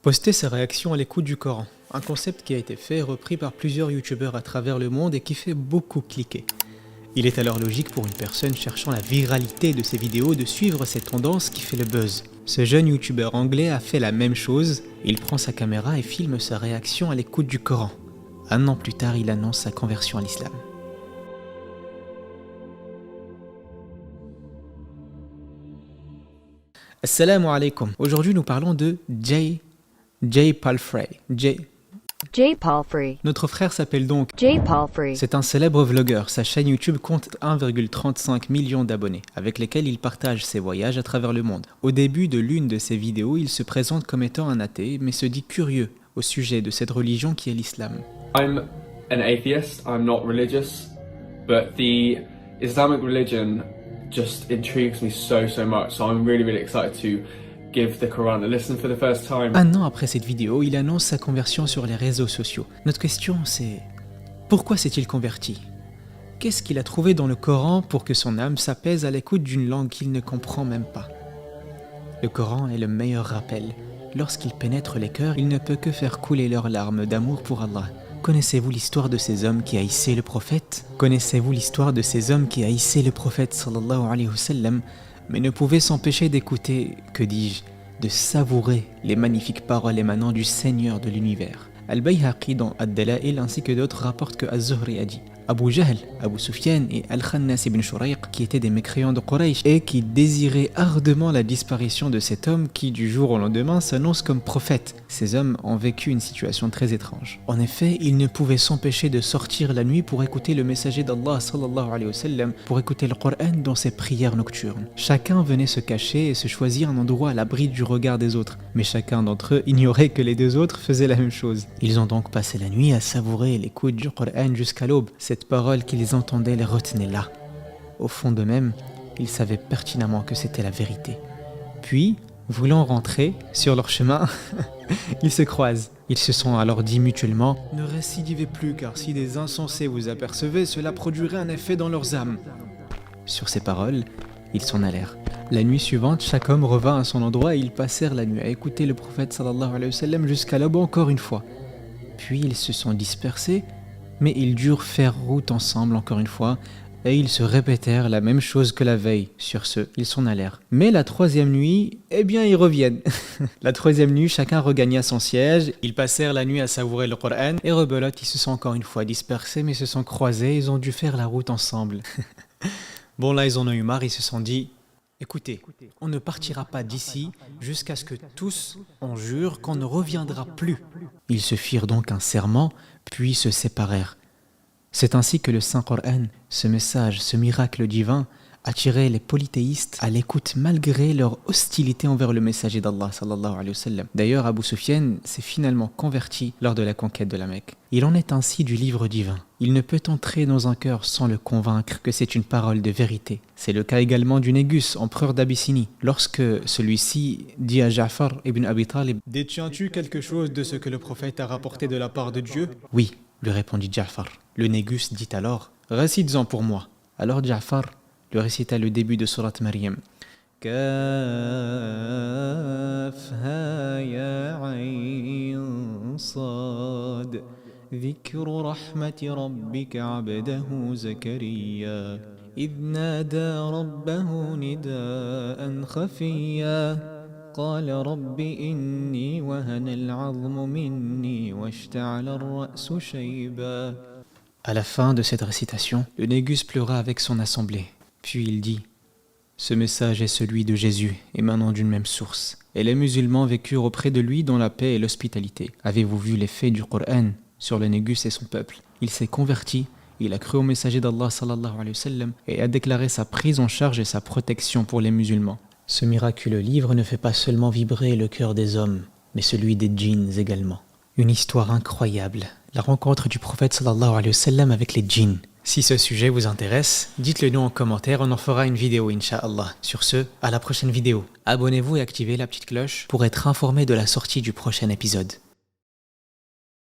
Poster sa réaction à l'écoute du Coran, un concept qui a été fait et repris par plusieurs youtubeurs à travers le monde et qui fait beaucoup cliquer. Il est alors logique pour une personne cherchant la viralité de ses vidéos de suivre cette tendance qui fait le buzz. Ce jeune youtubeur anglais a fait la même chose, il prend sa caméra et filme sa réaction à l'écoute du Coran. Un an plus tard, il annonce sa conversion à l'islam. Assalamu alaikum. Aujourd'hui, nous parlons de Jay Palfrey. Jay Palfrey. Notre frère s'appelle donc Jay Palfrey. C'est un célèbre vlogueur. Sa chaîne YouTube compte 1,35 million d'abonnés, avec lesquels il partage ses voyages à travers le monde. Au début de l'une de ses vidéos, il se présente comme étant un athée, mais se dit curieux au sujet de cette religion qui est l'islam. I'm an atheist, I'm not religious, but the Islamic religion just intrigues me so much, so I'm really excited to give the Quran a listen for the first time. Un an après cette vidéo, il annonce sa conversion sur les réseaux sociaux. Notre question c'est, pourquoi s'est-il converti? Qu'est-ce qu'il a trouvé dans le Coran pour que son âme s'apaise à l'écoute d'une langue qu'il ne comprend même pas? Le Coran est le meilleur rappel. Lorsqu'il pénètre les cœurs, il ne peut que faire couler leurs larmes d'amour pour Allah. Connaissez-vous l'histoire de ces hommes qui haïssaient le prophète? Connaissez-vous l'histoire de ces hommes qui haïssaient le prophète sallallahu alayhi wa sallam, mais ne pouvaient s'empêcher d'écouter, que dis-je, de savourer les magnifiques paroles émanant du Seigneur de l'univers. Al-Bayhaqi dans Ad-Dala'il ainsi que d'autres rapportent que Az-Zuhri a dit: Abu Jahl, Abu Sufyan et Al-Khannas ibn Shurayq, qui étaient des mécréants de Quraysh et qui désiraient ardemment la disparition de cet homme qui, du jour au lendemain, s'annonce comme prophète. Ces hommes ont vécu une situation très étrange. En effet, ils ne pouvaient s'empêcher de sortir la nuit pour écouter le messager d'Allah sallallahu alayhi wa sallam, pour écouter le Coran dans ses prières nocturnes. Chacun venait se cacher et se choisir un endroit à l'abri du regard des autres, mais chacun d'entre eux ignorait que les deux autres faisaient la même chose. Ils ont donc passé la nuit à savourer l'écoute du Coran jusqu'à l'aube. Cette parole qu'ils entendaient les retenait là. Au fond d'eux-mêmes, ils savaient pertinemment que c'était la vérité. Puis, voulant rentrer sur leur chemin, ils se croisent. Ils se sont alors dit mutuellement: « Ne récidivez plus, car si des insensés vous apercevaient, cela produirait un effet dans leurs âmes. » Sur ces paroles, ils s'en allèrent. La nuit suivante, chaque homme revint à son endroit et ils passèrent la nuit à écouter le prophète sallallahu alayhi wa sallam jusqu'à l'aube encore une fois. Puis ils se sont dispersés, mais ils durent faire route ensemble encore une fois, et ils se répétèrent la même chose que la veille. Sur ce, ils s'en allèrent. Mais la troisième nuit, eh bien ils reviennent. La troisième nuit, chacun regagna son siège, ils passèrent la nuit à savourer le Coran, et rebelote, ils se sont encore une fois dispersés, mais se sont croisés, ils ont dû faire la route ensemble. Bon là, ils en ont eu marre, ils se sont dit: écoutez, on ne partira pas d'ici jusqu'à ce que tous on jure qu'on ne reviendra plus. Ils se firent donc un serment, puis se séparèrent. C'est ainsi que le Saint-Coran, ce message, ce miracle divin, attirait les polythéistes à l'écoute malgré leur hostilité envers le messager d'Allah sallallahu alayhi wa sallam. D'ailleurs, Abu Sufyan s'est finalement converti lors de la conquête de la Mecque. Il en est ainsi du livre divin. Il ne peut entrer dans un cœur sans le convaincre que c'est une parole de vérité. C'est le cas également du Négus, empereur d'Abyssinie. Lorsque celui-ci dit à Ja'far ibn Abi Talib: « Détiens-tu quelque chose de ce que le prophète a rapporté de la part de Dieu ?» « Oui, lui répondit Ja'far. Le Négus dit alors: « Récite-en pour moi. » Alors Ja'far lui récita le début de Surat Maryam. Kaf ha ya ayn sad. ذكر رحمة ربك عبده زكريا إذ نادى ربه نداء خفيا قال رب إني وهن العظم مني واشتعل الرأس شيبا. À la fin de cette récitation, le Négus pleura avec son assemblée. Puis il dit: ce message est celui de Jésus, émanant d'une même source. Et les musulmans vécurent auprès de lui dans la paix et l'hospitalité. Avez-vous vu l'effet du Coran sur le Négus et son peuple? Il s'est converti, il a cru au messager d'Allah sallallahu alayhi wa sallam et a déclaré sa prise en charge et sa protection pour les musulmans. Ce miraculeux livre ne fait pas seulement vibrer le cœur des hommes, mais celui des djinns également. Une histoire incroyable, la rencontre du prophète sallallahu alayhi wa sallam avec les djinns. Si ce sujet vous intéresse, dites-le nous en commentaire, on en fera une vidéo incha'Allah. Sur ce, à la prochaine vidéo. Abonnez-vous et activez la petite cloche pour être informé de la sortie du prochain épisode.